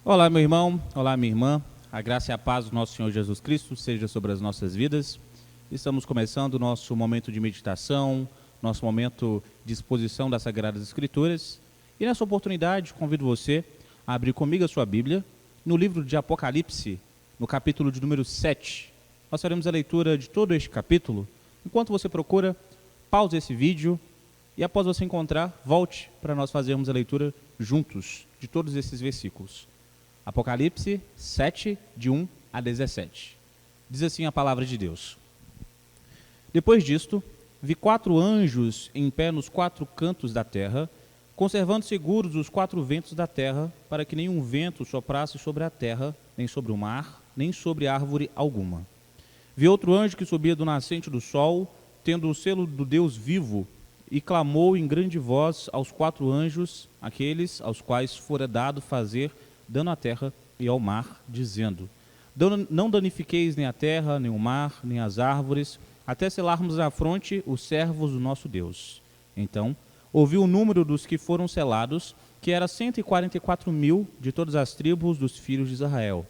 Olá, meu irmão, olá, minha irmã, a graça e a paz do nosso Senhor Jesus Cristo seja sobre as nossas vidas. Estamos começando o nosso momento de meditação, nosso momento de exposição das Sagradas Escrituras. E nessa oportunidade, convido você a abrir comigo a sua Bíblia no livro de Apocalipse, no capítulo de número 7. Nós faremos a leitura de todo este capítulo. Enquanto você procura, pause esse vídeo e após você encontrar, volte para nós fazermos a leitura juntos de todos esses versículos. Apocalipse 7, de 1 a 17. Diz assim a palavra de Deus. Depois disto, vi 4 anjos em pé nos 4 cantos da terra, conservando seguros os 4 ventos da terra, para que nenhum vento soprasse sobre a terra, nem sobre o mar, nem sobre árvore alguma. Vi outro anjo que subia do nascente do sol, tendo o selo do Deus vivo, e clamou em grande voz aos 4 anjos, aqueles aos quais fora dado fazer dano à terra e ao mar, dizendo: não danifiqueis nem a terra, nem o mar, nem as árvores, até selarmos à fronte os servos do nosso Deus. Então ouvi o número dos que foram selados, que era 144.000 de todas as tribos dos filhos de Israel.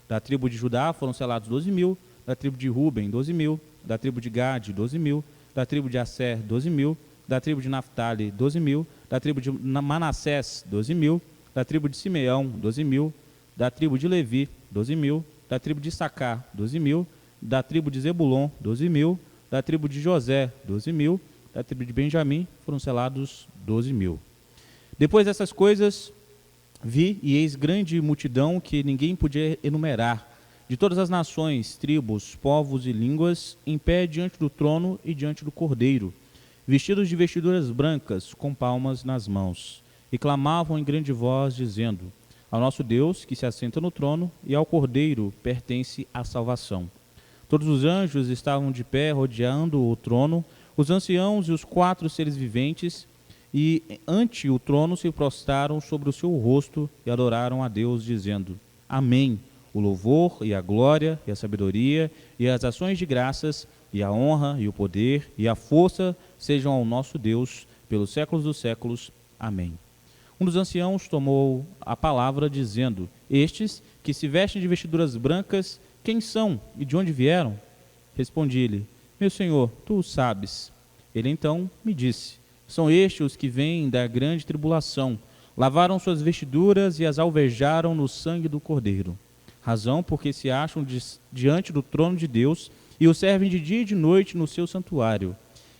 Da tribo de Judá foram selados 12.000, da tribo de Ruben 12.000, da tribo de Gade 12.000, da tribo de Asser 12.000, da tribo de Naftali 12.000, da tribo de Manassés 12.000, da tribo de Simeão, 12.000, da tribo de Levi, 12.000, da tribo de Issacar, 12.000, da tribo de Zebulon, 12.000, da tribo de José, 12.000, da tribo de Benjamim, foram selados 12.000. Depois dessas coisas, vi e eis grande multidão que ninguém podia enumerar, de todas as nações, tribos, povos e línguas, em pé diante do trono e diante do Cordeiro, vestidos de vestiduras brancas, com palmas nas mãos. E clamavam em grande voz, dizendo: ao nosso Deus, que se assenta no trono, e ao Cordeiro pertence a salvação. Todos os anjos estavam de pé, rodeando o trono, os anciãos e os 4 seres viventes, e ante o trono se prostraram sobre o seu rosto e adoraram a Deus, dizendo: Amém. O louvor e a glória e a sabedoria e as ações de graças e a honra e o poder e a força sejam ao nosso Deus pelos séculos dos séculos. Amém. Um dos anciãos tomou a palavra, dizendo: estes que se vestem de vestiduras brancas, quem são e de onde vieram? Respondi-lhe: meu senhor, tu o sabes. Ele então me disse: são estes os que vêm da grande tribulação, lavaram suas vestiduras e as alvejaram no sangue do Cordeiro. Razão porque se acham diante do trono de Deus e o servem de dia e de noite no seu santuário.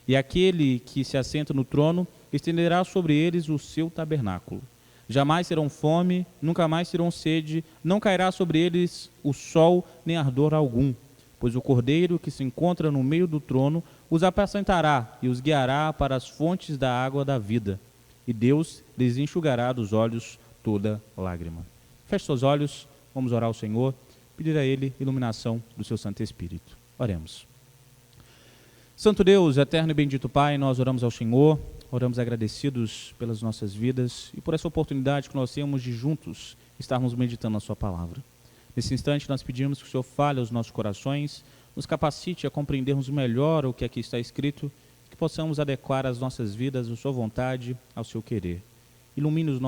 E aquele que se assenta no trono estenderá sobre eles o seu tabernáculo. Jamais terão fome, nunca mais terão sede, não cairá sobre eles o sol nem ardor algum, pois o Cordeiro que se encontra no meio do trono os apacentará e os guiará para as fontes da água da vida, e Deus lhes enxugará dos olhos toda lágrima. Feche seus olhos, vamos orar ao Senhor, pedir a Ele iluminação do seu Santo Espírito. Oremos. Santo Deus, eterno e bendito Pai, nós oramos ao Senhor, oramos agradecidos pelas nossas vidas e por essa oportunidade que nós temos de juntos estarmos meditando a sua palavra. Nesse instante nós pedimos que o Senhor fale aos nossos corações, nos capacite a compreendermos melhor o que aqui está escrito, que possamos adequar as nossas vidas à sua vontade, ao seu querer. Ilumine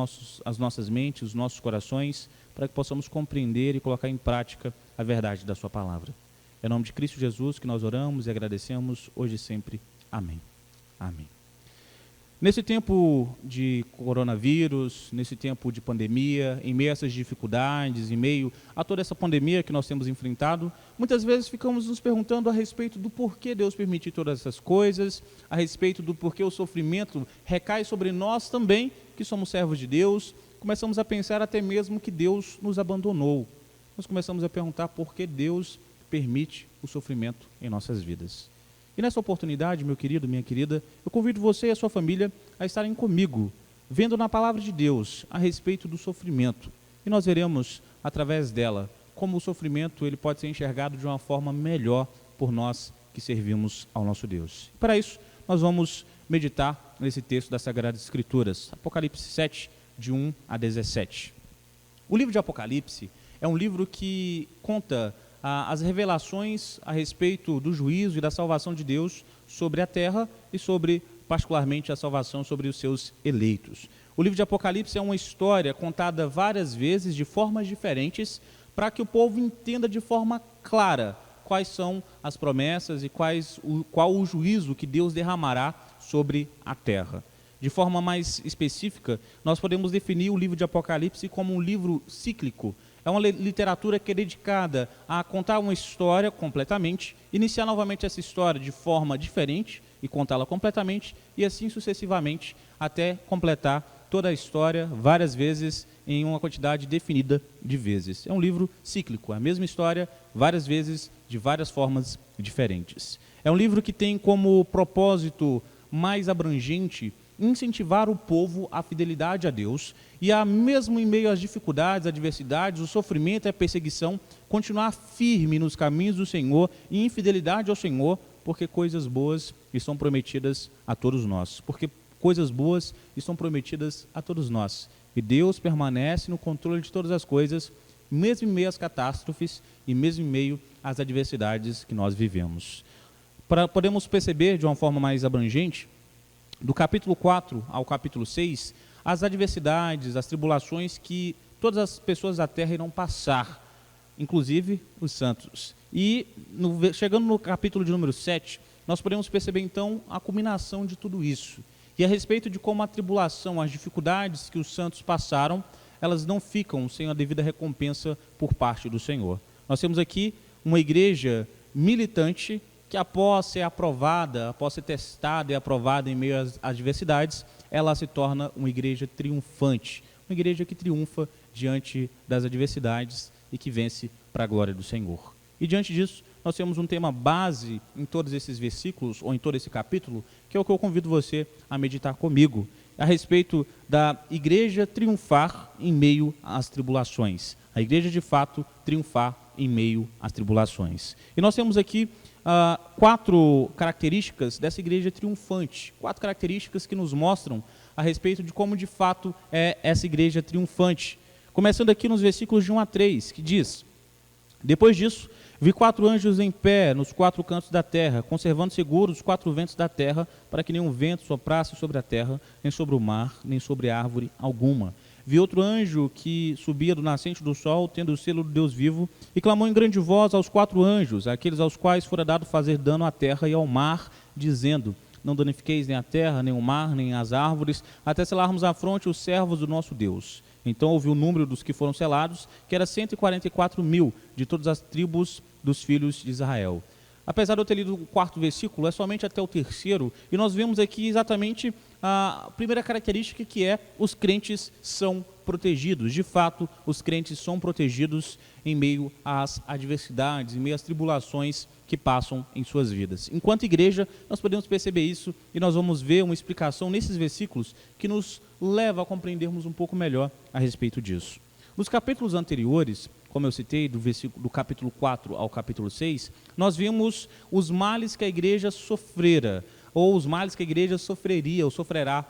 as nossas mentes, os nossos corações, para que possamos compreender e colocar em prática a verdade da sua palavra. É em nome de Cristo Jesus que nós oramos e agradecemos hoje e sempre. Amém. Amém. Nesse tempo de coronavírus, nesse tempo de pandemia, em meio a essas dificuldades, em meio a toda essa pandemia que nós temos enfrentado, muitas vezes ficamos nos perguntando a respeito do porquê Deus permitiu todas essas coisas, a respeito do porquê o sofrimento recai sobre nós também, que somos servos de Deus. Começamos a pensar até mesmo que Deus nos abandonou. Nós começamos a perguntar por que Deus permite o sofrimento em nossas vidas. E nessa oportunidade, meu querido, minha querida, eu convido você e a sua família a estarem comigo, vendo na palavra de Deus a respeito do sofrimento. E nós veremos, através dela, como o sofrimento ele pode ser enxergado de uma forma melhor por nós que servimos ao nosso Deus. Para isso, nós vamos meditar nesse texto das Sagradas Escrituras, Apocalipse 7, de 1 a 17. O livro de Apocalipse é um livro que conta as revelações a respeito do juízo e da salvação de Deus sobre a terra e sobre, particularmente, a salvação sobre os seus eleitos. O livro de Apocalipse é uma história contada várias vezes de formas diferentes para que o povo entenda de forma clara quais são as promessas e qual o juízo que Deus derramará sobre a terra. De forma mais específica, nós podemos definir o livro de Apocalipse como um livro cíclico. É uma literatura que é dedicada a contar uma história completamente, iniciar novamente essa história de forma diferente e contá-la completamente, e assim sucessivamente, até completar toda a história várias vezes em uma quantidade definida de vezes. É um livro cíclico, a mesma história várias vezes de várias formas diferentes. É um livro que tem como propósito mais abrangente incentivar o povo à fidelidade a Deus e a, mesmo em meio às dificuldades, adversidades, o sofrimento e a perseguição, continuar firme nos caminhos do Senhor e em fidelidade ao Senhor, porque coisas boas estão prometidas a todos nós. Porque coisas boas estão prometidas a todos nós. E Deus permanece no controle de todas as coisas, mesmo em meio às catástrofes e mesmo em meio às adversidades que nós vivemos. Podemos perceber de uma forma mais abrangente, do capítulo 4 ao capítulo 6, as adversidades, as tribulações que todas as pessoas da terra irão passar, inclusive os santos. E chegando no capítulo de número 7, nós podemos perceber então a culminação de tudo isso. E a respeito de como a tribulação, as dificuldades que os santos passaram, elas não ficam sem a devida recompensa por parte do Senhor. Nós temos aqui uma igreja militante que após ser aprovada, após ser testada e aprovada em meio às adversidades, ela se torna uma igreja triunfante, uma igreja que triunfa diante das adversidades e que vence para a glória do Senhor. E diante disso, nós temos um tema base em todos esses versículos, ou em todo esse capítulo, que é o que eu convido você a meditar comigo, a respeito da igreja triunfar em meio às tribulações. A igreja, de fato, triunfar em meio às tribulações. E nós temos aqui 4 características dessa igreja triunfante, 4 características que nos mostram a respeito de como de fato é essa igreja triunfante. Começando aqui nos versículos de 1 a 3, que diz: depois disso, vi 4 anjos em pé nos 4 cantos da terra, conservando seguros os 4 ventos da terra, para que nenhum vento soprasse sobre a terra, nem sobre o mar, nem sobre árvore alguma. Vi outro anjo que subia do nascente do sol, tendo o selo do Deus vivo, e clamou em grande voz aos 4 anjos, aqueles aos quais fora dado fazer dano à terra e ao mar, dizendo: não danifiqueis nem a terra, nem o mar, nem as árvores, até selarmos à fronte os servos do nosso Deus. Então ouvi o número dos que foram selados, que era 144.000, de todas as tribos dos filhos de Israel. Apesar de eu ter lido o 4º versículo, é somente até o 3º, e nós vemos aqui exatamente a primeira característica, que é: os crentes são protegidos. De fato, os crentes são protegidos em meio às adversidades, em meio às tribulações que passam em suas vidas. Enquanto igreja, nós podemos perceber isso, e nós vamos ver uma explicação nesses versículos que nos leva a compreendermos um pouco melhor a respeito disso. Nos capítulos anteriores, como eu citei, do capítulo 4 ao capítulo 6, nós vimos os males que a igreja sofrera, ou os males que a igreja sofreria ou sofrerá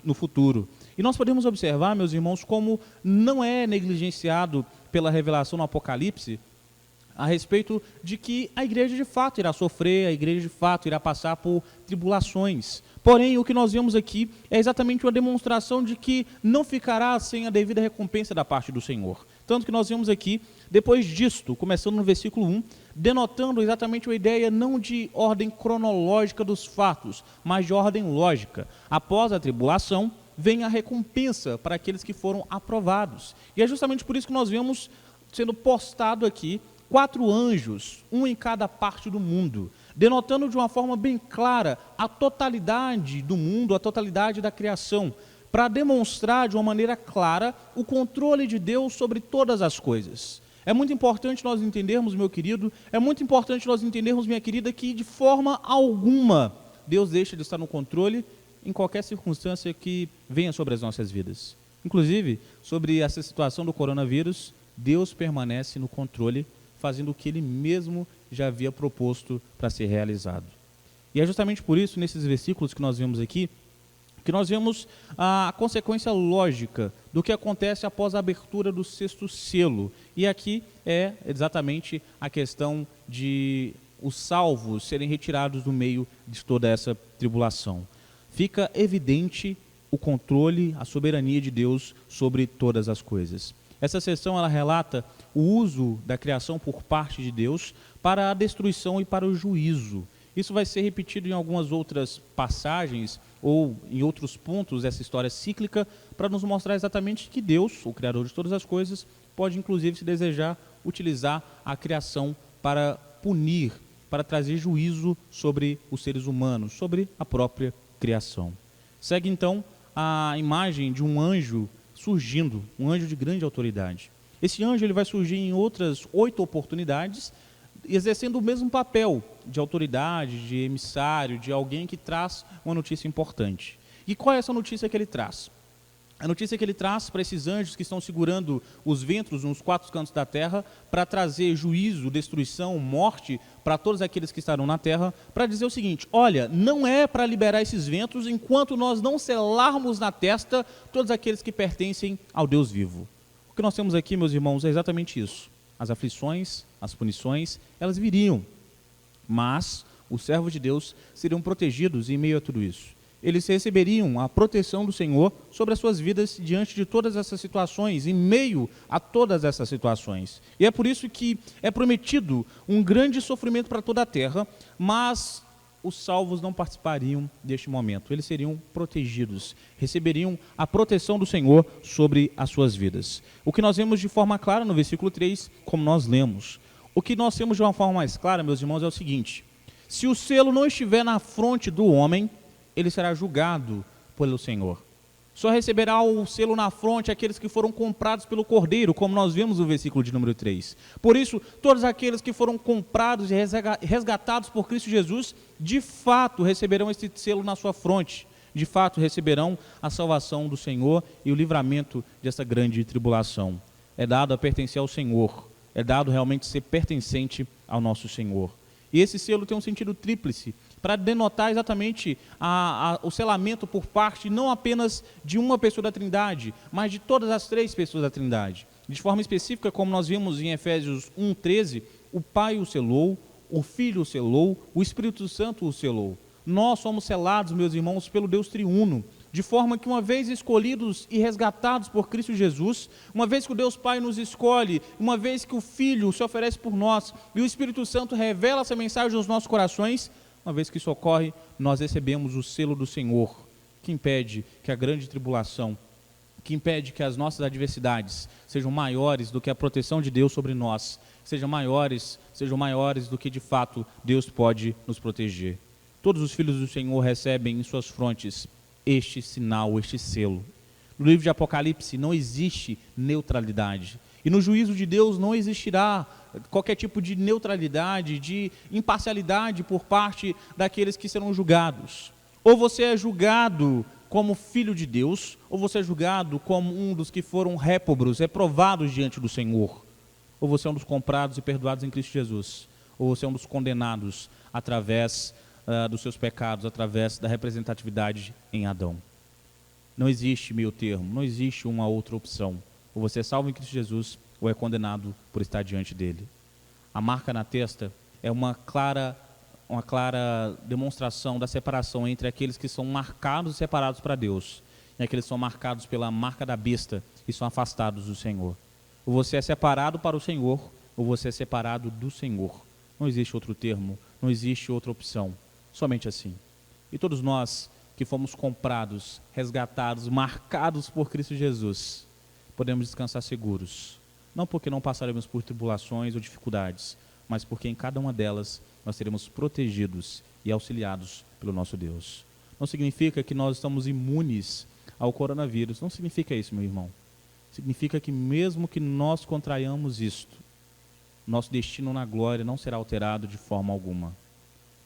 no futuro. E nós podemos observar, meus irmãos, como não é negligenciado pela revelação no Apocalipse a respeito de que a igreja de fato irá sofrer, a igreja de fato irá passar por tribulações. Porém, o que nós vemos aqui é exatamente uma demonstração de que não ficará sem a devida recompensa da parte do Senhor. Tanto que nós vemos aqui, depois disto, começando no versículo 1, denotando exatamente uma ideia não de ordem cronológica dos fatos, mas de ordem lógica. Após a tribulação, vem a recompensa para aqueles que foram aprovados. E é justamente por isso que nós vemos sendo postado aqui 4 anjos, um em cada parte do mundo, denotando de uma forma bem clara a totalidade do mundo, a totalidade da criação, para demonstrar de uma maneira clara o controle de Deus sobre todas as coisas. É muito importante nós entendermos, meu querido, é muito importante nós entendermos, minha querida, que de forma alguma Deus deixa de estar no controle em qualquer circunstância que venha sobre as nossas vidas. Inclusive, sobre essa situação do coronavírus, Deus permanece no controle, fazendo o que Ele mesmo já havia proposto para ser realizado. E é justamente por isso, nesses versículos que nós vemos aqui, que nós vemos a consequência lógica do que acontece após a abertura do sexto selo. E aqui é exatamente a questão de os salvos serem retirados do meio de toda essa tribulação. Fica evidente o controle, a soberania de Deus sobre todas as coisas. Essa seção ela relata o uso da criação por parte de Deus para a destruição e para o juízo. Isso vai ser repetido em algumas outras passagens ou em outros pontos dessa história cíclica para nos mostrar exatamente que Deus, o Criador de todas as coisas, pode inclusive, se desejar, utilizar a criação para punir, para trazer juízo sobre os seres humanos, sobre a própria criação. Segue então a imagem de um anjo surgindo, um anjo de grande autoridade. Esse anjo ele vai surgir em outras 8 oportunidades, exercendo o mesmo papel de autoridade, de emissário, de alguém que traz uma notícia importante. E qual é essa notícia que ele traz? A notícia que ele traz para esses anjos que estão segurando os ventos nos 4 cantos da terra, para trazer juízo, destruição, morte para todos aqueles que estarão na terra, para dizer o seguinte: olha, não é para liberar esses ventos enquanto nós não selarmos na testa todos aqueles que pertencem ao Deus vivo. O que nós temos aqui, meus irmãos, é exatamente isso. As aflições, as punições, elas viriam, mas os servos de Deus seriam protegidos em meio a tudo isso. Eles receberiam a proteção do Senhor sobre as suas vidas diante de todas essas situações, em meio a todas essas situações. E é por isso que é prometido um grande sofrimento para toda a terra, mas os salvos não participariam deste momento. Eles seriam protegidos, receberiam a proteção do Senhor sobre as suas vidas. O que nós vemos de forma clara no versículo 3, como nós lemos. O que nós temos de uma forma mais clara, meus irmãos, é o seguinte: se o selo não estiver na fronte do homem, ele será julgado pelo Senhor. Só receberá o selo na fronte aqueles que foram comprados pelo Cordeiro, como nós vemos no versículo de número 3. Por isso, todos aqueles que foram comprados e resgatados por Cristo Jesus, de fato receberão esse selo na sua fronte. De fato receberão a salvação do Senhor e o livramento dessa grande tribulação. É dado a pertencer ao Senhor. É dado realmente ser pertencente ao nosso Senhor. E esse selo tem um sentido tríplice, para denotar exatamente o selamento por parte não apenas de uma pessoa da Trindade, mas de todas as 3 pessoas da Trindade. De forma específica, como nós vimos em Efésios 1:13, o Pai o selou, o Filho o selou, o Espírito Santo o selou. Nós somos selados, meus irmãos, pelo Deus triuno, de forma que uma vez escolhidos e resgatados por Cristo Jesus, uma vez que o Deus Pai nos escolhe, uma vez que o Filho se oferece por nós e o Espírito Santo revela essa mensagem aos nossos corações, uma vez que isso ocorre, nós recebemos o selo do Senhor, que impede que a grande tribulação, que impede que as nossas adversidades sejam maiores do que a proteção de Deus sobre nós, sejam maiores do que de fato Deus pode nos proteger. Todos os filhos do Senhor recebem em suas frontes este sinal, este selo. No livro de Apocalipse não existe neutralidade. E no juízo de Deus não existirá qualquer tipo de neutralidade, de imparcialidade por parte daqueles que serão julgados. Ou você é julgado como filho de Deus, ou você é julgado como um dos que foram réprobos, reprovados diante do Senhor. Ou você é um dos comprados e perdoados em Cristo Jesus. Ou você é um dos condenados através dos seus pecados, através da representatividade em Adão. Não existe meio termo, não existe uma outra opção. Ou você é salvo em Cristo Jesus, ou é condenado por estar diante dele. A marca na testa é uma clara demonstração da separação entre aqueles que são marcados e separados para Deus, e aqueles que são marcados pela marca da besta e são afastados do Senhor. Ou você é separado para o Senhor, ou você é separado do Senhor. Não existe outro termo, não existe outra opção, somente assim. E todos nós que fomos comprados, resgatados, marcados por Cristo Jesus, podemos descansar seguros, não porque não passaremos por tribulações ou dificuldades, mas porque em cada uma delas nós seremos protegidos e auxiliados pelo nosso Deus. Não significa que nós estamos imunes ao coronavírus, não significa isso, meu irmão. Significa que mesmo que nós contraiamos isto, nosso destino na glória não será alterado de forma alguma.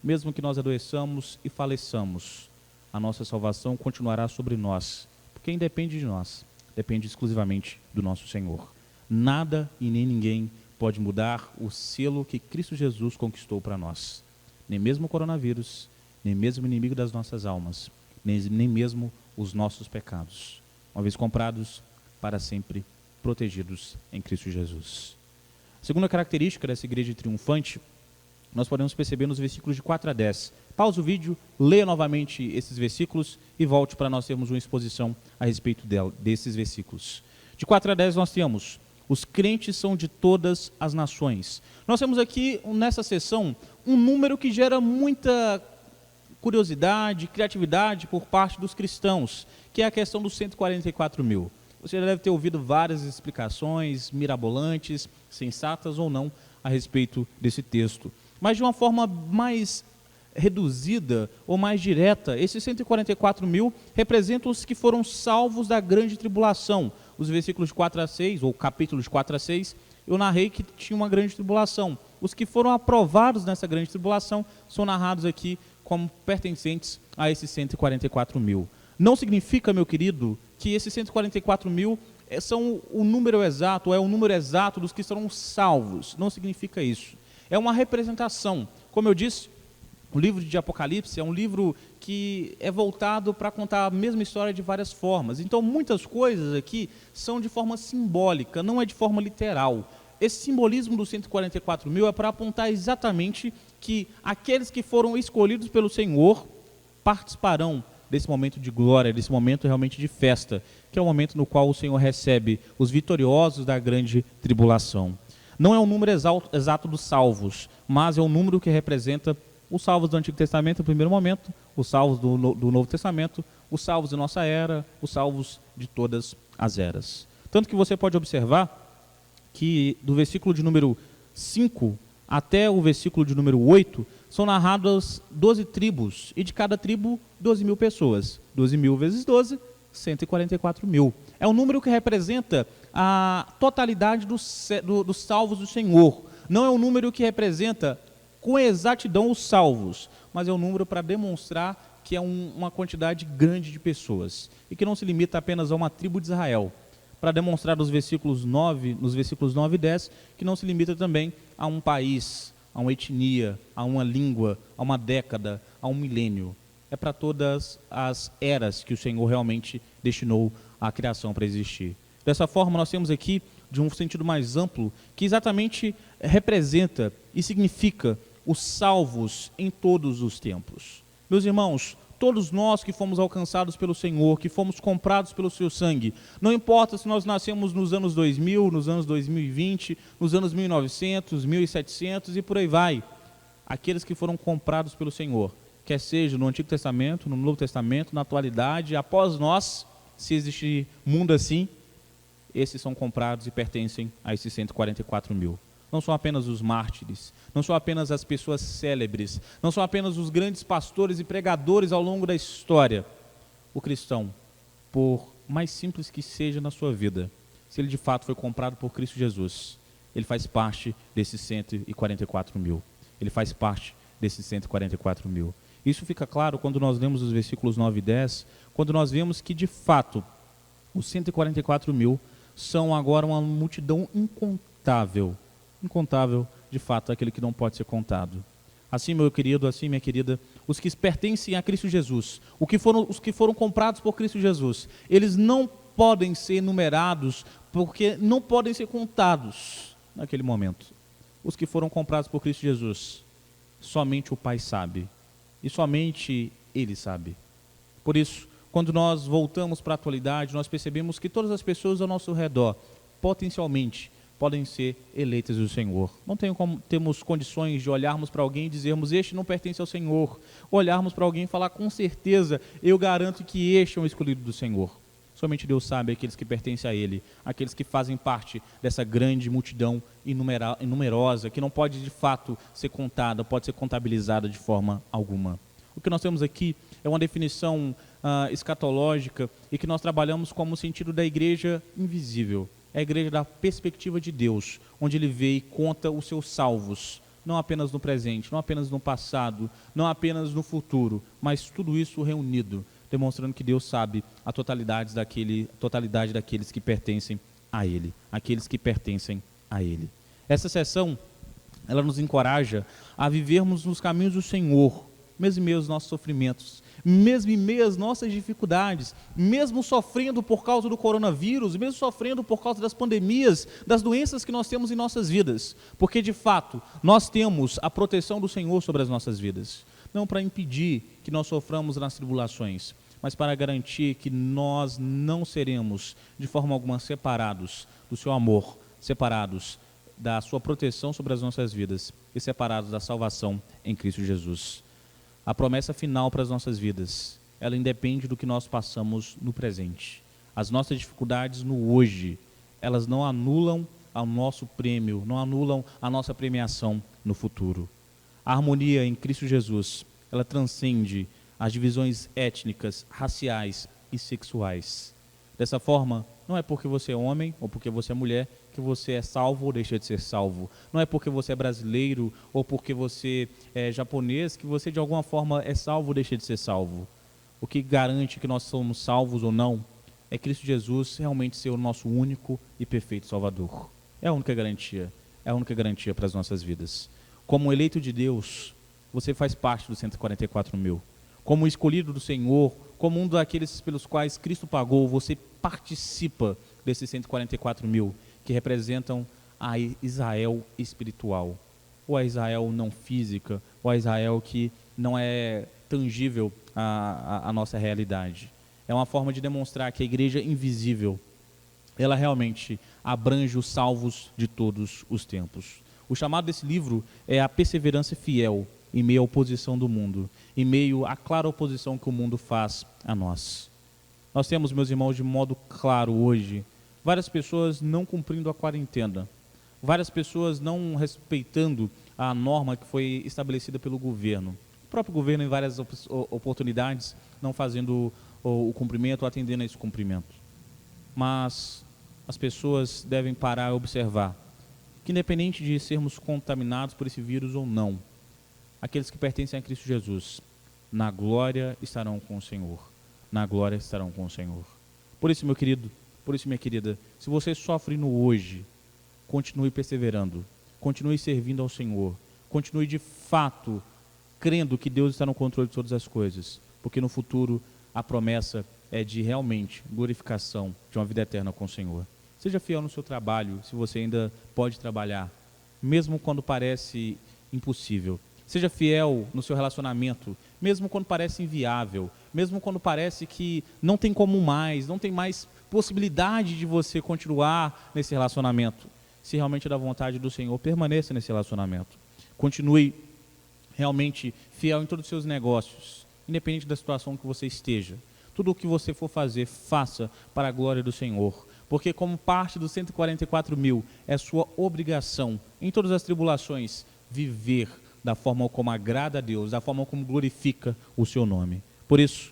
Mesmo que nós adoeçamos e faleçamos, a nossa salvação continuará sobre nós, porque independe de nós. Depende exclusivamente do nosso Senhor. Nada e nem ninguém pode mudar o selo que Cristo Jesus conquistou para nós. Nem mesmo o coronavírus, nem mesmo o inimigo das nossas almas, nem mesmo os nossos pecados, uma vez comprados, para sempre protegidos em Cristo Jesus. A segunda característica dessa igreja triunfante, nós podemos perceber nos versículos de 4 a 10. Pausa o vídeo, leia novamente esses versículos e volte para nós termos uma exposição a respeito desses versículos. De 4 a 10 nós temos: os crentes são de todas as nações. Nós temos aqui, nessa sessão, um número que gera muita curiosidade, criatividade por parte dos cristãos, que é a questão dos 144 mil. Você já deve ter ouvido várias explicações mirabolantes, sensatas ou não, a respeito desse texto. Mas de uma forma mais reduzida ou mais direta, esses 144 mil representam os que foram salvos da grande tribulação. Os versículos 4 a 6, ou capítulos 4 a 6, eu narrei que tinha uma grande tribulação. Os que foram aprovados nessa grande tribulação são narrados aqui como pertencentes a esses 144 mil. Não significa, meu querido, que esses 144 mil são o número exato, é o número exato dos que serão salvos. Não significa isso. É uma representação. Como eu disse, o livro de Apocalipse é um livro que é voltado para contar a mesma história de várias formas. Então, muitas coisas aqui são de forma simbólica, não é de forma literal. Esse simbolismo dos 144 mil é para apontar exatamente que aqueles que foram escolhidos pelo Senhor participarão desse momento de glória, desse momento realmente de festa, que é o momento no qual o Senhor recebe os vitoriosos da grande tribulação. Não é um número exato dos salvos, mas é um número que representa os salvos do Antigo Testamento no primeiro momento, os salvos do Novo Testamento, os salvos de nossa era, os salvos de todas as eras. Tanto que você pode observar que do versículo de número 5 até o versículo de número 8, são narradas 12 tribos, e de cada tribo, 12 mil pessoas. 12 mil vezes 12, 144 mil. É um número que representa a totalidade dos salvos do Senhor. Não é um número que representa com exatidão os salvos, mas é um número para demonstrar que é uma quantidade grande de pessoas, e que não se limita apenas a uma tribo de Israel. Para demonstrar nos versículos 9 e 10, que não se limita também a um país, a uma etnia, a uma língua, a uma década, a um milênio. É para todas as eras que o Senhor realmente destinou a criação para existir. Dessa forma, nós temos aqui, de um sentido mais amplo, que exatamente representa e significa os salvos em todos os tempos. Meus irmãos, todos nós que fomos alcançados pelo Senhor, que fomos comprados pelo seu sangue, não importa se nós nascemos nos anos 2000, nos anos 2020, nos anos 1900, 1700 e por aí vai, aqueles que foram comprados pelo Senhor, quer seja no Antigo Testamento, no Novo Testamento, na atualidade, após nós, se existe mundo assim, esses são comprados e pertencem a esses 144 mil. Não são apenas os mártires, não são apenas as pessoas célebres, não são apenas os grandes pastores e pregadores ao longo da história. O cristão, por mais simples que seja na sua vida, se ele de fato foi comprado por Cristo Jesus, ele faz parte desses 144 mil. Ele faz parte desses 144 mil. Isso fica claro quando nós lemos os versículos 9 e 10, quando nós vemos que de fato os 144 mil são agora uma multidão incontável. Incontável, de fato, aquele que não pode ser contado. Assim, meu querido, assim, minha querida, os que pertencem a Cristo Jesus, os que foram comprados por Cristo Jesus, eles não podem ser enumerados, porque não podem ser contados naquele momento. Os que foram comprados por Cristo Jesus, somente o Pai sabe, e somente Ele sabe. Por isso, quando nós voltamos para a atualidade, nós percebemos que todas as pessoas ao nosso redor, potencialmente, podem ser eleitas do Senhor. Não temos condições de olharmos para alguém e dizermos, este não pertence ao Senhor. Olharmos para alguém e falar, com certeza, eu garanto que este é um escolhido do Senhor. Somente Deus sabe aqueles que pertencem a Ele, aqueles que fazem parte dessa grande multidão inumerosa, que não pode de fato ser contada, pode ser contabilizada de forma alguma. O que nós temos aqui é uma definição escatológica e que nós trabalhamos como o sentido da igreja invisível. É a igreja da perspectiva de Deus, onde Ele vê e conta os seus salvos, não apenas no presente, não apenas no passado, não apenas no futuro, mas tudo isso reunido, demonstrando que Deus sabe a totalidade daqueles que pertencem a Ele, aqueles que pertencem a Ele. Essa sessão, ela nos encoraja a vivermos nos caminhos do Senhor, mesmo em meio aos nossos sofrimentos, mesmo em meio às nossas dificuldades, mesmo sofrendo por causa do coronavírus, mesmo sofrendo por causa das pandemias, das doenças que nós temos em nossas vidas, porque de fato nós temos a proteção do Senhor sobre as nossas vidas, não para impedir que nós soframos nas tribulações, mas para garantir que nós não seremos de forma alguma separados do seu amor, separados da sua proteção sobre as nossas vidas e separados da salvação em Cristo Jesus. A promessa final para as nossas vidas, ela independe do que nós passamos no presente. As nossas dificuldades no hoje, elas não anulam o nosso prêmio, não anulam a nossa premiação no futuro. A harmonia em Cristo Jesus, ela transcende as divisões étnicas, raciais e sexuais. Dessa forma, não é porque você é homem ou porque você é mulher que você é salvo ou deixa de ser salvo. Não é porque você é brasileiro ou porque você é japonês que você de alguma forma é salvo ou deixa de ser salvo. O que garante que nós somos salvos ou não é Cristo Jesus realmente ser o nosso único e perfeito Salvador. É a única garantia para as nossas vidas. Como eleito de Deus, você faz parte dos 144 mil. Como escolhido do Senhor, como um daqueles pelos quais Cristo pagou, você participa desses 144 mil, que representam a Israel espiritual, ou a Israel não física, ou a Israel que não é tangível à nossa realidade. É uma forma de demonstrar que a igreja invisível, ela realmente abrange os salvos de todos os tempos. O chamado desse livro é a perseverança fiel em meio à oposição do mundo, em meio à clara oposição que o mundo faz a nós. Nós temos, meus irmãos, de modo claro hoje, várias pessoas não cumprindo a quarentena, várias pessoas não respeitando a norma que foi estabelecida pelo governo. O próprio governo, em várias oportunidades, não fazendo o cumprimento ou atendendo a esse cumprimento. Mas as pessoas devem parar e observar que, independente de sermos contaminados por esse vírus ou não, aqueles que pertencem a Cristo Jesus, na glória estarão com o Senhor. Na glória estarão com o Senhor. Por isso, meu querido, por isso, minha querida, se você sofre no hoje, continue perseverando, continue servindo ao Senhor, continue de fato crendo que Deus está no controle de todas as coisas, porque no futuro a promessa é de realmente glorificação de uma vida eterna com o Senhor. Seja fiel no seu trabalho, se você ainda pode trabalhar, mesmo quando parece impossível. Seja fiel no seu relacionamento, mesmo quando parece inviável, mesmo quando parece que não tem como mais, não tem mais possibilidade de você continuar nesse relacionamento. Se realmente é da vontade do Senhor, permaneça nesse relacionamento. Continue realmente fiel em todos os seus negócios, independente da situação que você esteja. Tudo o que você for fazer, faça para a glória do Senhor. Porque como parte dos 144 mil, é sua obrigação, em todas as tribulações, viver da forma como agrada a Deus, da forma como glorifica o seu nome. Por isso,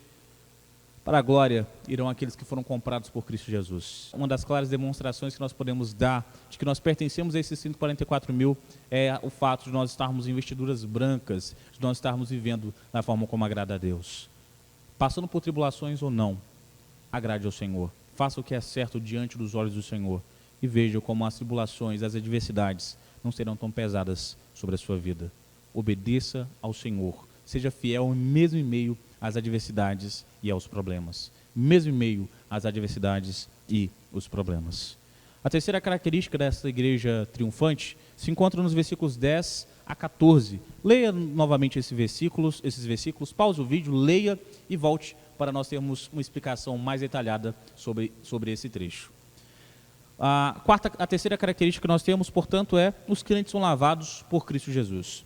para a glória irão aqueles que foram comprados por Cristo Jesus. Uma das claras demonstrações que nós podemos dar de que nós pertencemos a esses 144 mil é o fato de nós estarmos em vestiduras brancas, de nós estarmos vivendo da forma como agrada a Deus. Passando por tribulações ou não, agrade ao Senhor. Faça o que é certo diante dos olhos do Senhor e veja como as tribulações, as adversidades não serão tão pesadas sobre a sua vida. Obedeça ao Senhor, seja fiel mesmo em meio às adversidades e aos problemas, mesmo em meio às adversidades e os problemas. A terceira característica dessa igreja triunfante se encontra nos versículos 10 a 14. Leia novamente esses versículos, pause o vídeo, leia e volte para nós termos uma explicação mais detalhada sobre esse trecho. A terceira característica que nós temos, portanto, é os crentes são lavados por Cristo Jesus.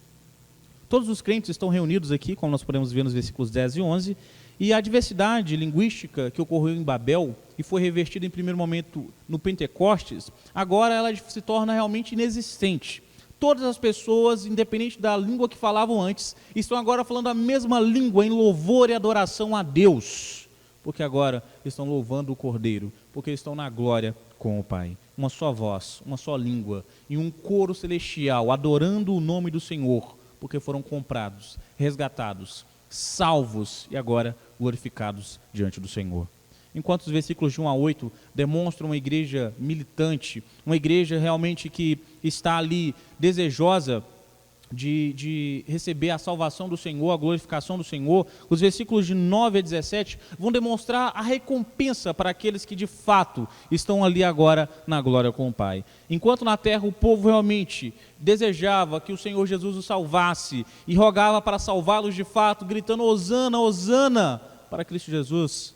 Todos os crentes estão reunidos aqui, como nós podemos ver nos versículos 10 e 11, e a diversidade linguística que ocorreu em Babel e foi revertida em primeiro momento no Pentecostes, agora ela se torna realmente inexistente. Todas as pessoas, independente da língua que falavam antes, estão agora falando a mesma língua em louvor e adoração a Deus, porque agora estão louvando o Cordeiro, porque estão na glória com o Pai. Uma só voz, uma só língua, e um coro celestial, adorando o nome do Senhor, porque foram comprados, resgatados, salvos e agora glorificados diante do Senhor. Enquanto os versículos de 1 a 8 demonstram uma igreja militante, uma igreja realmente que está ali desejosa de receber a salvação do Senhor, a glorificação do Senhor, os versículos de 9 a 17 vão demonstrar a recompensa para aqueles que de fato estão ali agora na glória com o Pai. Enquanto na terra o povo realmente desejava que o Senhor Jesus os salvasse e rogava para salvá-los de fato, gritando Hosana, Hosana para Cristo Jesus,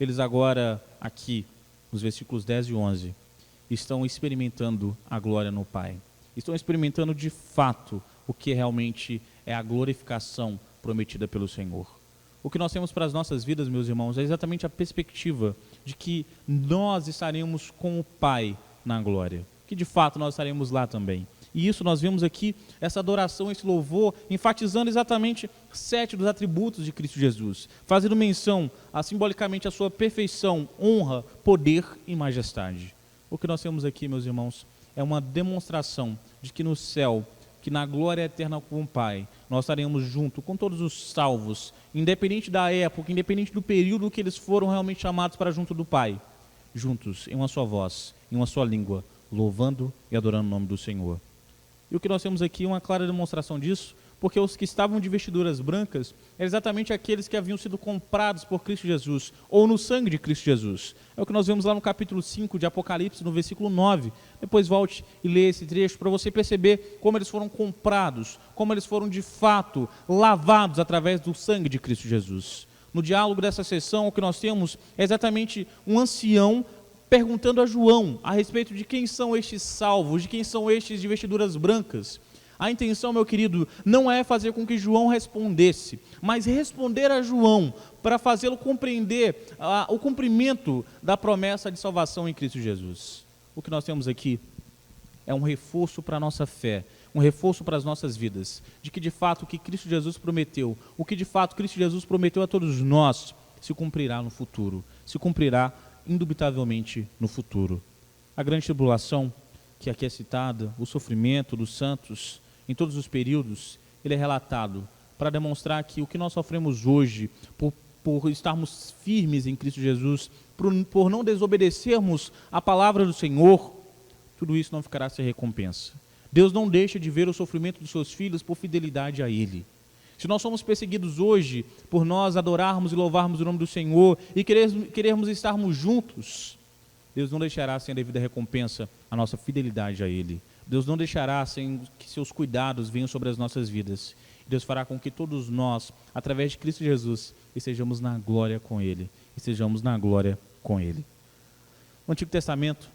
eles agora aqui, nos versículos 10 e 11, estão experimentando a glória no Pai. Estão experimentando de fato o que realmente é a glorificação prometida pelo Senhor. O que nós temos para as nossas vidas, meus irmãos, é exatamente a perspectiva de que nós estaremos com o Pai na glória, que de fato nós estaremos lá também. E isso nós vemos aqui, essa adoração, esse louvor, enfatizando exatamente 7 dos atributos de Cristo Jesus, fazendo menção simbolicamente à sua perfeição, honra, poder e majestade. O que nós temos aqui, meus irmãos, é uma demonstração de que no céu, que na glória eterna com o Pai, nós estaremos junto com todos os salvos, independente da época, independente do período que eles foram realmente chamados para junto do Pai, juntos, em uma só voz, em uma só língua, louvando e adorando o nome do Senhor. E o que nós temos aqui é uma clara demonstração disso, porque os que estavam de vestiduras brancas eram exatamente aqueles que haviam sido comprados por Cristo Jesus, ou no sangue de Cristo Jesus. É o que nós vemos lá no capítulo 5 de Apocalipse, no versículo 9. Depois volte e leia esse trecho para você perceber como eles foram comprados, como eles foram de fato lavados através do sangue de Cristo Jesus. No diálogo dessa sessão, o que nós temos é exatamente um ancião perguntando a João a respeito de quem são estes salvos, de quem são estes de vestiduras brancas. A intenção, meu querido, não é fazer com que João respondesse, mas responder a João para fazê-lo compreender o cumprimento da promessa de salvação em Cristo Jesus. O que nós temos aqui é um reforço para a nossa fé, um reforço para as nossas vidas, de que de fato o que Cristo Jesus prometeu, o que de fato Cristo Jesus prometeu a todos nós, se cumprirá no futuro, se cumprirá indubitavelmente no futuro. A grande tribulação que aqui é citada, o sofrimento dos santos, em todos os períodos, ele é relatado para demonstrar que o que nós sofremos hoje, por estarmos firmes em Cristo Jesus, por não desobedecermos a palavra do Senhor, tudo isso não ficará sem recompensa. Deus não deixa de ver o sofrimento dos seus filhos por fidelidade a Ele. Se nós somos perseguidos hoje por nós adorarmos e louvarmos o nome do Senhor e querermos estarmos juntos, Deus não deixará sem a devida recompensa a nossa fidelidade a Ele. Deus não deixará sem que seus cuidados venham sobre as nossas vidas. Deus fará com que todos nós, através de Cristo Jesus, estejamos na glória com Ele. Estejamos na glória com Ele. No Antigo Testamento,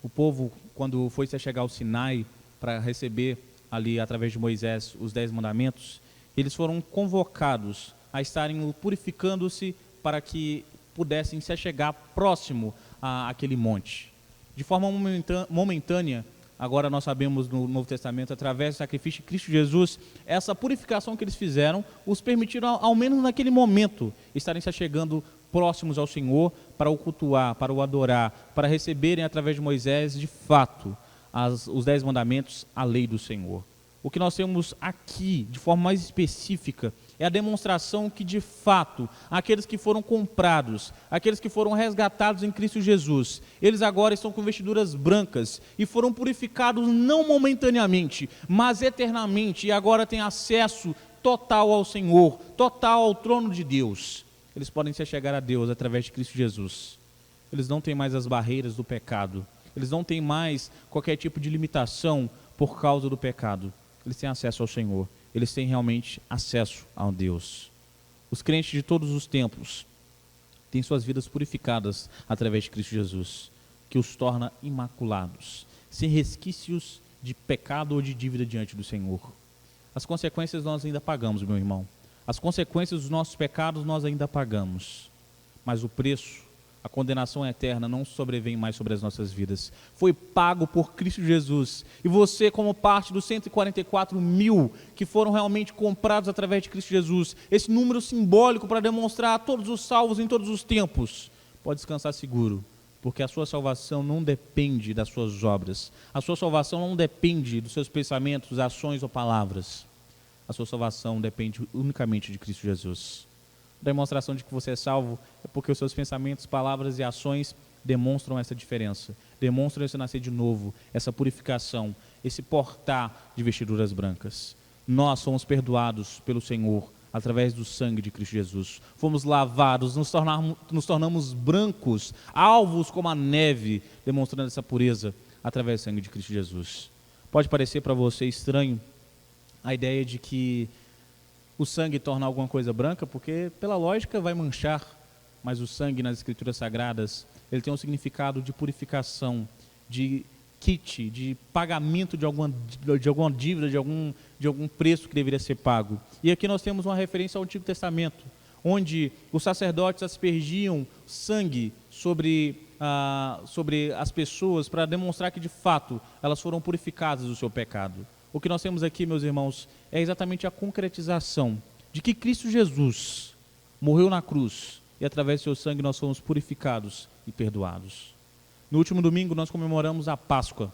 o povo, quando foi se chegar ao Sinai para receber ali, através de Moisés, os 10 mandamentos, eles foram convocados a estarem purificando-se para que pudessem se achegar próximo àquele monte. De forma momentânea, agora nós sabemos no Novo Testamento, através do sacrifício de Cristo Jesus, essa purificação que eles fizeram, os permitiram, ao menos naquele momento, estarem se achegando próximos ao Senhor, para o cultuar, para o adorar, para receberem através de Moisés, de fato, os 10 mandamentos, a lei do Senhor. O que nós temos aqui, de forma mais específica, é a demonstração que, de fato, aqueles que foram comprados, aqueles que foram resgatados em Cristo Jesus, eles agora estão com vestiduras brancas e foram purificados não momentaneamente, mas eternamente, e agora têm acesso total ao Senhor, total ao trono de Deus. Eles podem se achegar a Deus através de Cristo Jesus. Eles não têm mais as barreiras do pecado, eles não têm mais qualquer tipo de limitação por causa do pecado. Eles têm acesso ao Senhor, eles têm realmente acesso a Deus. Os crentes de todos os tempos têm suas vidas purificadas através de Cristo Jesus, que os torna imaculados, sem resquícios de pecado ou de dívida diante do Senhor. As consequências nós ainda pagamos, meu irmão. As consequências dos nossos pecados nós ainda pagamos. Mas o preço, a condenação eterna não sobrevém mais sobre as nossas vidas. Foi pago por Cristo Jesus. E você, como parte dos 144 mil que foram realmente comprados através de Cristo Jesus, esse número simbólico para demonstrar a todos os salvos em todos os tempos, pode descansar seguro, porque a sua salvação não depende das suas obras. A sua salvação não depende dos seus pensamentos, ações ou palavras. A sua salvação depende unicamente de Cristo Jesus. A demonstração de que você é salvo é porque os seus pensamentos, palavras e ações demonstram essa diferença, demonstram esse nascer de novo, essa purificação, esse portar de vestiduras brancas. Nós somos perdoados pelo Senhor através do sangue de Cristo Jesus. Fomos lavados, nos tornamos brancos, alvos como a neve, demonstrando essa pureza através do sangue de Cristo Jesus. Pode parecer para você estranho a ideia de que o sangue torna alguma coisa branca, porque pela lógica vai manchar, mas o sangue nas Escrituras Sagradas, ele tem um significado de purificação, de kit, de pagamento de alguma dívida, de algum preço que deveria ser pago. E aqui nós temos uma referência ao Antigo Testamento, onde os sacerdotes aspergiam sangue sobre as pessoas para demonstrar que de fato elas foram purificadas do seu pecado. O que nós temos aqui, meus irmãos, é exatamente a concretização de que Cristo Jesus morreu na cruz e através do seu sangue nós fomos purificados e perdoados. No último domingo nós comemoramos a Páscoa,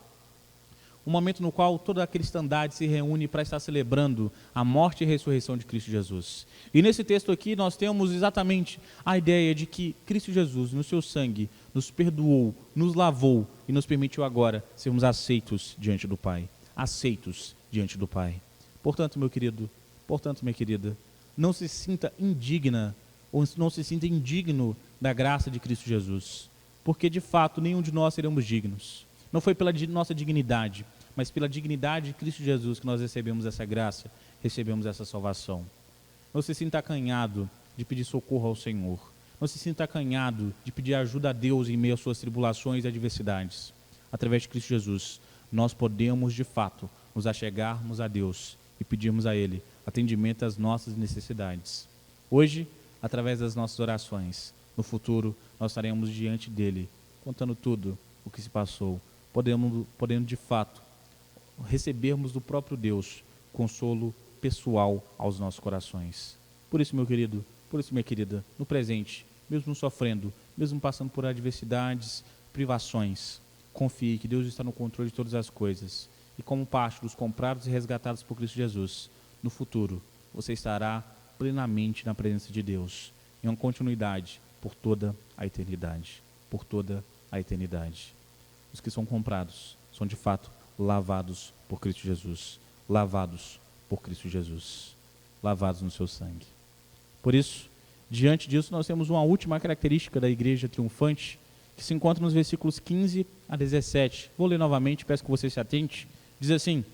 um momento no qual toda a cristandade se reúne para estar celebrando a morte e a ressurreição de Cristo Jesus. E nesse texto aqui nós temos exatamente a ideia de que Cristo Jesus, no seu sangue, nos perdoou, nos lavou e nos permitiu agora sermos aceitos diante do Pai. Aceitos diante do Pai. Portanto, meu querido, portanto, minha querida, não se sinta indigna ou não se sinta indigno da graça de Cristo Jesus, porque de fato nenhum de nós seremos dignos. Não foi pela nossa dignidade, mas pela dignidade de Cristo Jesus que nós recebemos essa graça, recebemos essa salvação. Não se sinta acanhado de pedir socorro ao Senhor. Não se sinta acanhado de pedir ajuda a Deus em meio às suas tribulações e adversidades. Através de Cristo Jesus, nós podemos de fato nos achegarmos a Deus e pedirmos a Ele atendimento às nossas necessidades. Hoje, através das nossas orações, no futuro, nós estaremos diante dEle, contando tudo o que se passou, podendo de fato recebermos do próprio Deus consolo pessoal aos nossos corações. Por isso, meu querido, por isso, minha querida, no presente, mesmo sofrendo, mesmo passando por adversidades, privações, confie que Deus está no controle de todas as coisas. E como parte dos comprados e resgatados por Cristo Jesus, no futuro, você estará plenamente na presença de Deus, em uma continuidade por toda a eternidade. Por toda a eternidade. Os que são comprados são de fato lavados por Cristo Jesus. Lavados por Cristo Jesus. Lavados no seu sangue. Por isso, diante disso, nós temos uma última característica da igreja triunfante, que se encontra nos versículos 15 a 17. Vou ler novamente, peço que você se atente. Diz assim: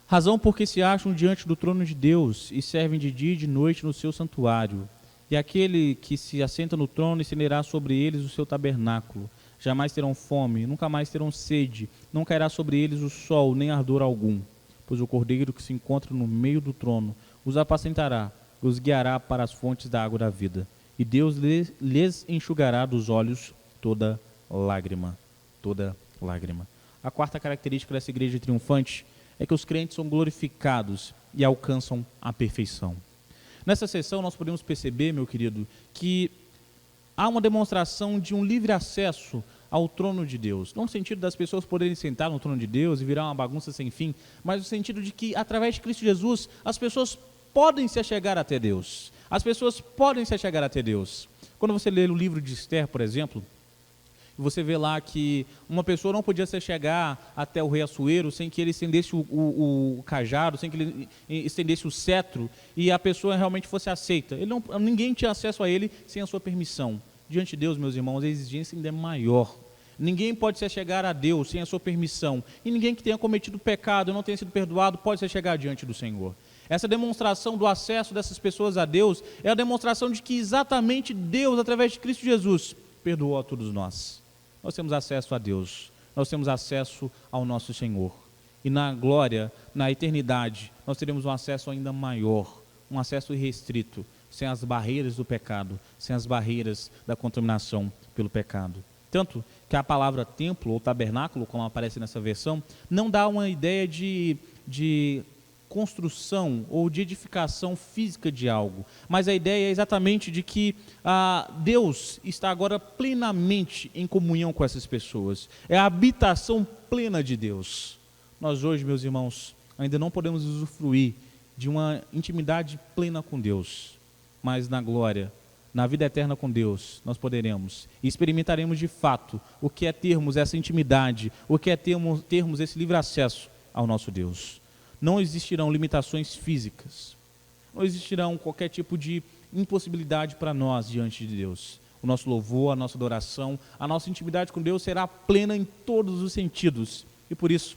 razão porque se acham diante do trono de Deus e servem de dia e de noite no seu santuário. E aquele que se assenta no trono estenderá sobre eles o seu tabernáculo. Jamais terão fome, nunca mais terão sede, não cairá sobre eles o sol, nem ardor algum. Pois o cordeiro que se encontra no meio do trono os apacentará, os guiará para as fontes da água da vida. E Deus lhes enxugará dos olhos toda lágrima. Toda lágrima. A quarta característica dessa igreja triunfante é que os crentes são glorificados e alcançam a perfeição. Nessa sessão nós podemos perceber, meu querido, que há uma demonstração de um livre acesso ao trono de Deus. Não no sentido das pessoas poderem sentar no trono de Deus e virar uma bagunça sem fim, mas no sentido de que, através de Cristo Jesus, as pessoas podem se achegar até Deus. As pessoas podem se achegar até Deus. Quando você lê o livro de Esther, por exemplo, você vê lá que uma pessoa não podia se chegar até o rei Assuero sem que ele estendesse o cajado, sem que ele estendesse o cetro e a pessoa realmente fosse aceita. Ninguém tinha acesso a ele sem a sua permissão. Diante de Deus, meus irmãos, a exigência ainda é maior. Ninguém pode se chegar a Deus sem a sua permissão. E ninguém que tenha cometido pecado e não tenha sido perdoado pode se chegar diante do Senhor. Essa demonstração do acesso dessas pessoas a Deus é a demonstração de que exatamente Deus, através de Cristo Jesus, perdoou a todos nós. Nós temos acesso a Deus, nós temos acesso ao nosso Senhor. E na glória, na eternidade, nós teremos um acesso ainda maior, um acesso irrestrito, sem as barreiras do pecado, sem as barreiras da contaminação pelo pecado. Tanto que a palavra templo ou tabernáculo, como aparece nessa versão, não dá uma ideia de construção ou de edificação física de algo, mas a ideia é exatamente de que Deus está agora plenamente em comunhão com essas pessoas, é a habitação plena de Deus. Nós hoje, meus irmãos, ainda não podemos usufruir de uma intimidade plena com Deus, mas na glória na vida eterna com Deus, nós poderemos e experimentaremos de fato o que é termos essa intimidade, o que é termos esse livre acesso ao nosso Deus. Não existirão limitações físicas, não existirão qualquer tipo de impossibilidade para nós diante de Deus. O nosso louvor, a nossa adoração, a nossa intimidade com Deus será plena em todos os sentidos. E por isso,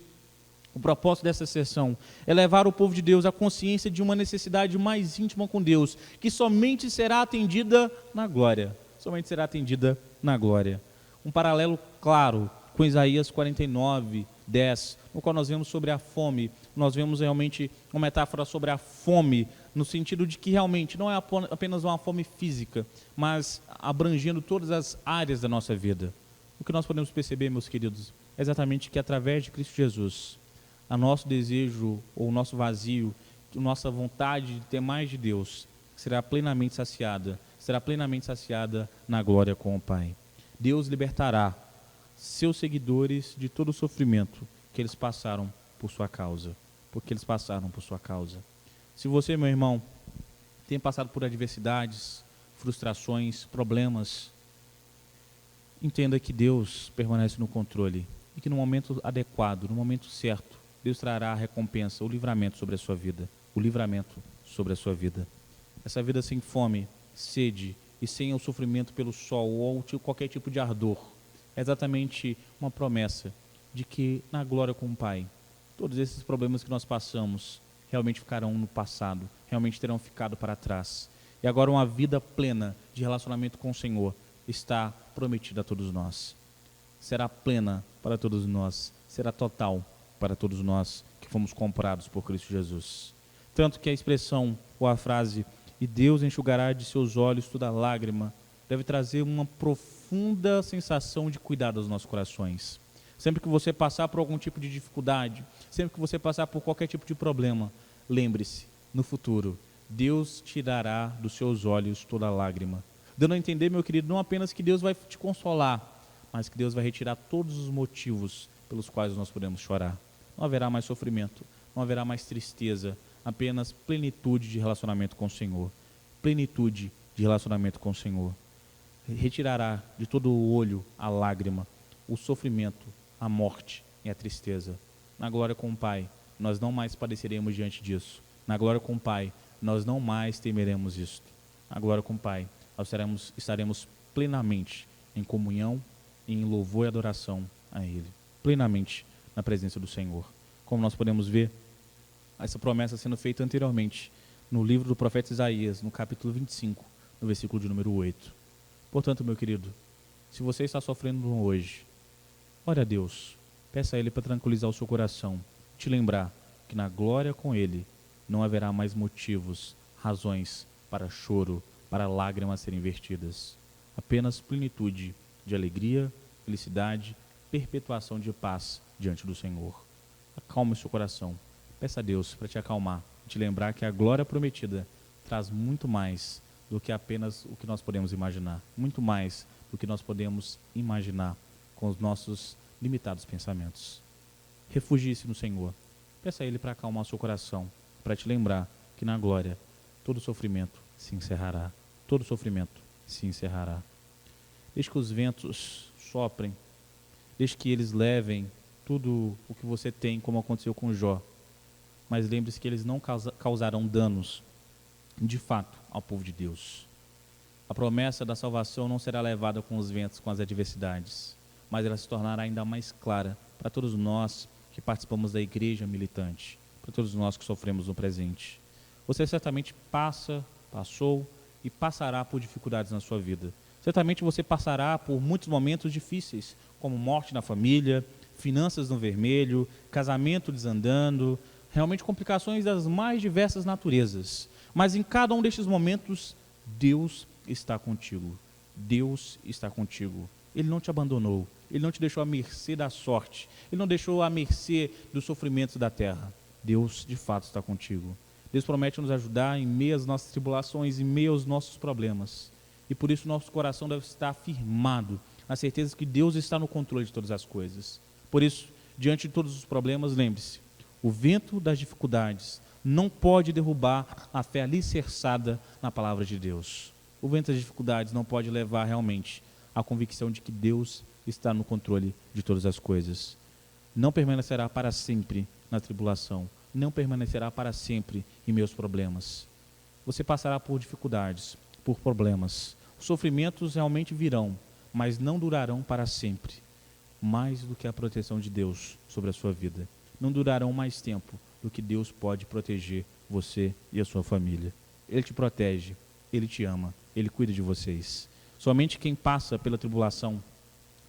o propósito dessa sessão é levar o povo de Deus à consciência de uma necessidade mais íntima com Deus, que somente será atendida na glória. Somente será atendida na glória. Um paralelo claro com Isaías 49, 10, no qual nós vemos sobre a fome. Nós vemos realmente uma metáfora sobre a fome, no sentido de que realmente não é apenas uma fome física, mas abrangendo todas as áreas da nossa vida. O que nós podemos perceber, meus queridos, é exatamente que através de Cristo Jesus, a nosso desejo ou o nosso vazio, a nossa vontade de ter mais de Deus, será plenamente saciada na glória com o Pai. Deus libertará seus seguidores de todo o sofrimento que eles passaram por sua causa, porque eles passaram por sua causa. Se você, meu irmão, tem passado por adversidades, frustrações, problemas, entenda que Deus permanece no controle e que no momento adequado, no momento certo, Deus trará a recompensa, o livramento sobre a sua vida, o livramento sobre a sua vida. Essa vida sem fome, sede e sem o sofrimento pelo sol ou qualquer tipo de ardor, é exatamente uma promessa de que na glória com o Pai, todos esses problemas que nós passamos realmente ficarão no passado, realmente terão ficado para trás. E agora uma vida plena de relacionamento com o Senhor está prometida a todos nós. Será plena para todos nós, será total para todos nós que fomos comprados por Cristo Jesus. Tanto que a expressão ou a frase, e Deus enxugará de seus olhos toda lágrima, deve trazer uma profunda sensação de cuidado aos nossos corações. Sempre que você passar por algum tipo de dificuldade, sempre que você passar por qualquer tipo de problema, lembre-se, no futuro, Deus tirará dos seus olhos toda lágrima. Dando a entender, meu querido, não apenas que Deus vai te consolar, mas que Deus vai retirar todos os motivos pelos quais nós podemos chorar. Não haverá mais sofrimento, não haverá mais tristeza, apenas plenitude de relacionamento com o Senhor. Plenitude de relacionamento com o Senhor. Retirará de todo o olho a lágrima, o sofrimento, a morte e a tristeza. Na glória com o Pai, nós não mais padeceremos diante disso. Na glória com o Pai, nós não mais temeremos isto. Na glória com o Pai, nós estaremos plenamente em comunhão, em louvor e adoração a Ele. Plenamente na presença do Senhor. Como nós podemos ver, essa promessa sendo feita anteriormente no livro do profeta Isaías, no capítulo 25, no versículo de número 8. Portanto, meu querido, se você está sofrendo hoje, ore a Deus, peça a Ele para tranquilizar o seu coração, te lembrar que na glória com Ele não haverá mais motivos, razões para choro, para lágrimas serem vertidas. Apenas plenitude de alegria, felicidade, perpetuação de paz diante do Senhor. Acalme o seu coração. Peça a Deus para te acalmar, te lembrar que a glória prometida traz muito mais do que apenas o que nós podemos imaginar. Muito mais do que nós podemos imaginar com os nossos limitados pensamentos. Refugie-se no Senhor. Peça a Ele para acalmar o seu coração, para te lembrar que na glória todo sofrimento se encerrará. Todo sofrimento se encerrará. Deixe que os ventos soprem, deixe que eles levem tudo o que você tem, como aconteceu com Jó. Mas lembre-se que eles não causarão danos, de fato, ao povo de Deus. A promessa da salvação não será levada com os ventos, com as adversidades, mas ela se tornará ainda mais clara para todos nós que participamos da igreja militante, para todos nós que sofremos no presente. Você certamente passou e passará por dificuldades na sua vida. Certamente você passará por muitos momentos difíceis, como morte na família, finanças no vermelho, casamento desandando, realmente complicações das mais diversas naturezas. Mas em cada um destes momentos, Deus está contigo. Deus está contigo. Ele não te abandonou. Ele não te deixou à mercê da sorte. Ele não deixou à mercê dos sofrimentos da terra. Deus, de fato, está contigo. Deus promete nos ajudar em meio às nossas tribulações, em meio aos nossos problemas. E por isso nosso coração deve estar firmado na certeza que Deus está no controle de todas as coisas. Por isso, diante de todos os problemas, lembre-se, o vento das dificuldades não pode derrubar a fé alicerçada na palavra de Deus. O vento das dificuldades não pode levar realmente à convicção de que Deus está no controle de todas as coisas. Não permanecerá para sempre na tribulação, não permanecerá para sempre em meus problemas. Você passará por dificuldades, por problemas. Os sofrimentos realmente virão, mas não durarão para sempre. Mais do que a proteção de Deus sobre a sua vida. Não durarão mais tempo do que Deus pode proteger você e a sua família. Ele te protege, Ele te ama, Ele cuida de vocês. Somente quem passa pela tribulação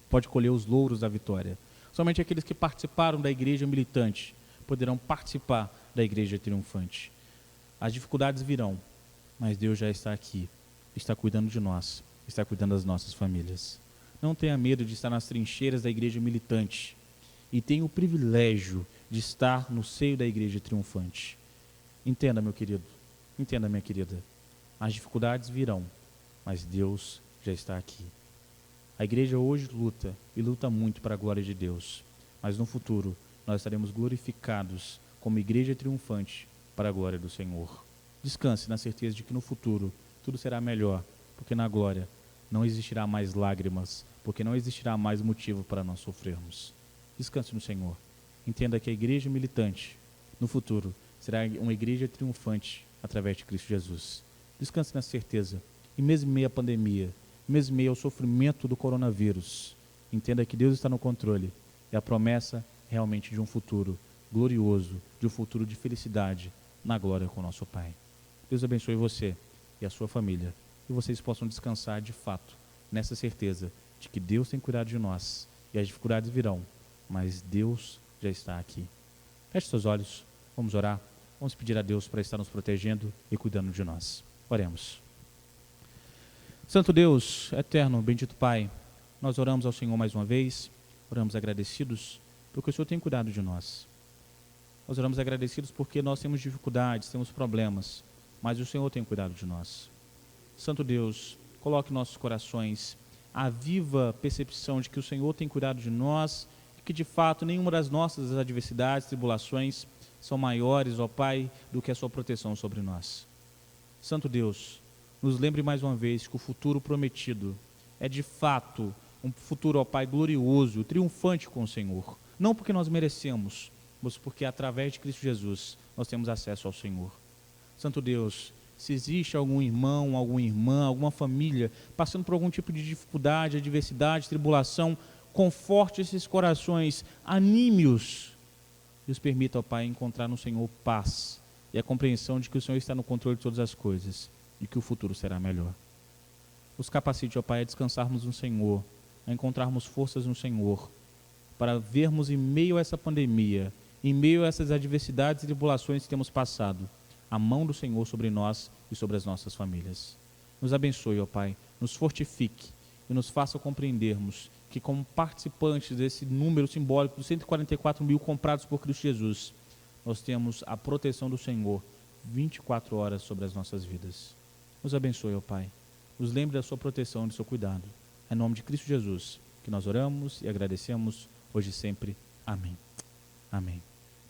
pode colher os louros da vitória. Somente aqueles que participaram da igreja militante poderão participar da igreja triunfante. As dificuldades virão, mas Deus já está aqui, está cuidando de nós, está cuidando das nossas famílias. Não tenha medo de estar nas trincheiras da igreja militante e tenha o privilégio de estar no seio da igreja triunfante. Entenda, meu querido, entenda, minha querida, as dificuldades virão, mas Deus já está aqui. A igreja hoje luta, e luta muito para a glória de Deus, mas no futuro nós estaremos glorificados como igreja triunfante para a glória do Senhor. Descanse na certeza de que no futuro tudo será melhor, porque na glória não existirá mais lágrimas, porque não existirá mais motivo para nós sofrermos. Descanse no Senhor. Entenda que a igreja militante, no futuro, será uma igreja triunfante através de Cristo Jesus. Descanse na certeza. E mesmo em meio à pandemia, mesmo em meio ao sofrimento do coronavírus, entenda que Deus está no controle e a promessa realmente de um futuro glorioso, de um futuro de felicidade na glória com o nosso Pai. Deus abençoe você e a sua família e vocês possam descansar de fato nessa certeza de que Deus tem cuidado de nós e as dificuldades virão, mas Deus já está aqui. Feche seus olhos, vamos orar, vamos pedir a Deus para estar nos protegendo e cuidando de nós. Oremos. Santo Deus, eterno, bendito Pai, nós oramos ao Senhor mais uma vez, oramos agradecidos porque o Senhor tem cuidado de nós. Nós oramos agradecidos porque nós temos dificuldades, temos problemas, mas o Senhor tem cuidado de nós. Santo Deus, coloque em nossos corações a viva percepção de que o Senhor tem cuidado de nós e que de fato nenhuma das nossas adversidades, tribulações são maiores, ó Pai, do que a sua proteção sobre nós. Santo Deus, nos lembre mais uma vez que o futuro prometido é de fato um futuro, ó Pai, glorioso, triunfante com o Senhor. Não porque nós merecemos, mas porque através de Cristo Jesus nós temos acesso ao Senhor. Santo Deus, se existe algum irmão, alguma irmã, alguma família passando por algum tipo de dificuldade, adversidade, tribulação, conforte esses corações, anime-os e os permita, ó Pai, encontrar no Senhor paz e a compreensão de que o Senhor está no controle de todas as coisas e que o futuro será melhor. Os capacite, ó Pai, a descansarmos no Senhor, a encontrarmos forças no Senhor, para vermos em meio a essa pandemia, em meio a essas adversidades e tribulações que temos passado, a mão do Senhor sobre nós e sobre as nossas famílias. Nos abençoe, ó Pai, nos fortifique e nos faça compreendermos que como participantes desse número simbólico dos 144 mil comprados por Cristo Jesus, nós temos a proteção do Senhor 24 horas sobre as nossas vidas. Nos abençoe, ó Pai. Nos lembre da sua proteção e do seu cuidado. É em nome de Cristo Jesus que nós oramos e agradecemos hoje e sempre. Amém. Amém.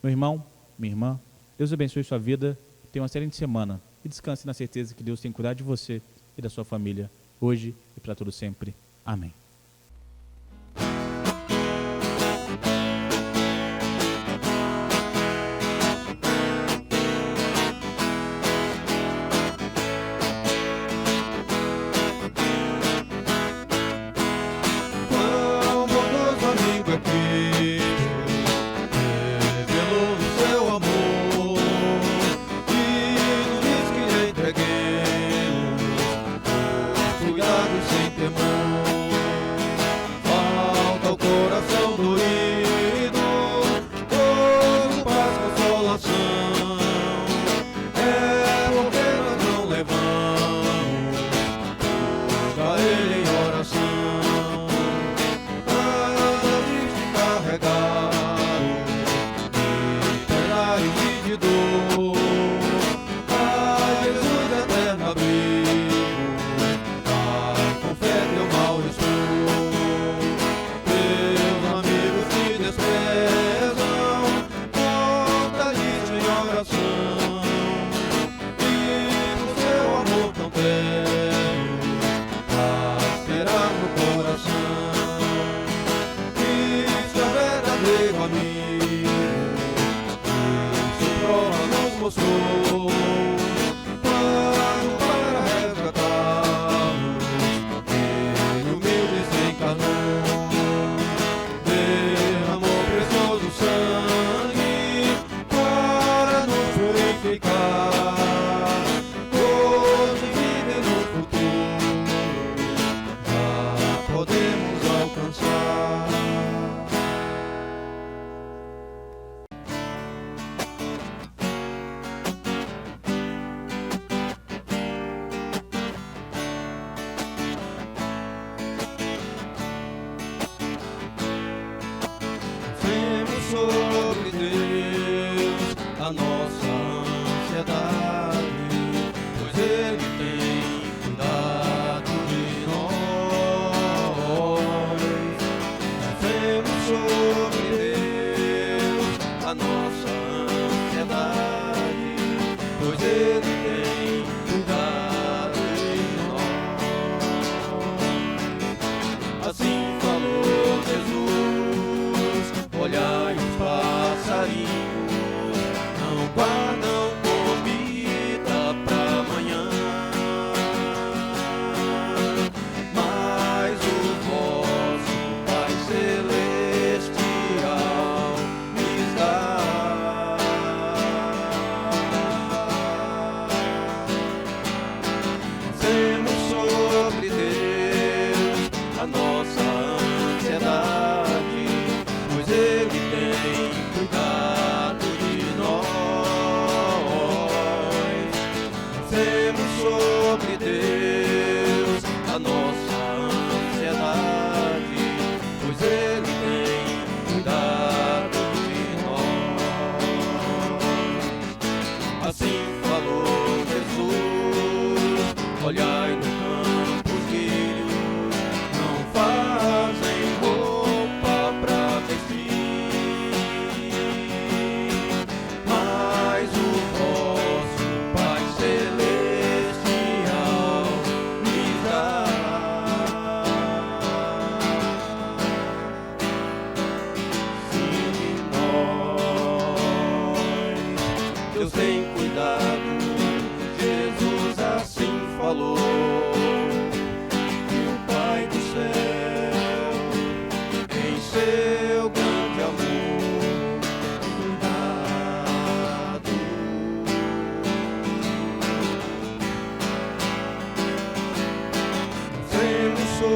Meu irmão, minha irmã, Deus abençoe sua vida. Tenha uma excelente semana e descanse na certeza que Deus tem cuidado de você e da sua família hoje e para todo sempre. Amém. Cuidado sem temor.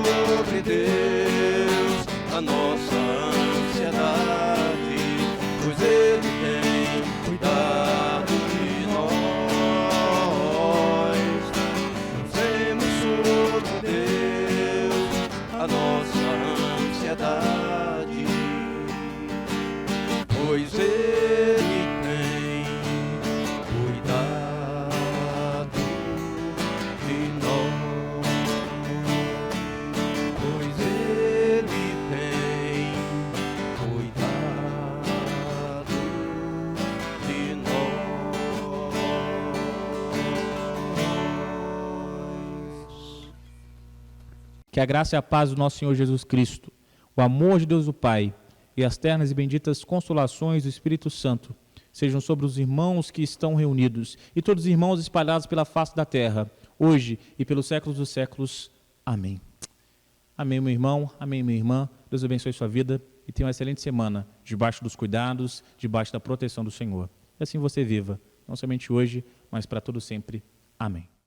sobre Deus a nossa ansiedade, pois Ele tem cuidado de nós. Lancemos sobre Deus a nossa ansiedade, pois Ele tem cuidado de nós. Pois Ele tem cuidado de nós. Que a graça e a paz do nosso Senhor Jesus Cristo, o amor de Deus o Pai e as ternas e benditas consolações do Espírito Santo sejam sobre os irmãos que estão reunidos e todos os irmãos espalhados pela face da terra, hoje e pelos séculos dos séculos. Amém. Amém, meu irmão. Amém, minha irmã. Deus abençoe sua vida e tenha uma excelente semana, debaixo dos cuidados, debaixo da proteção do Senhor. E assim você viva, não somente hoje, mas para todo sempre. Amém.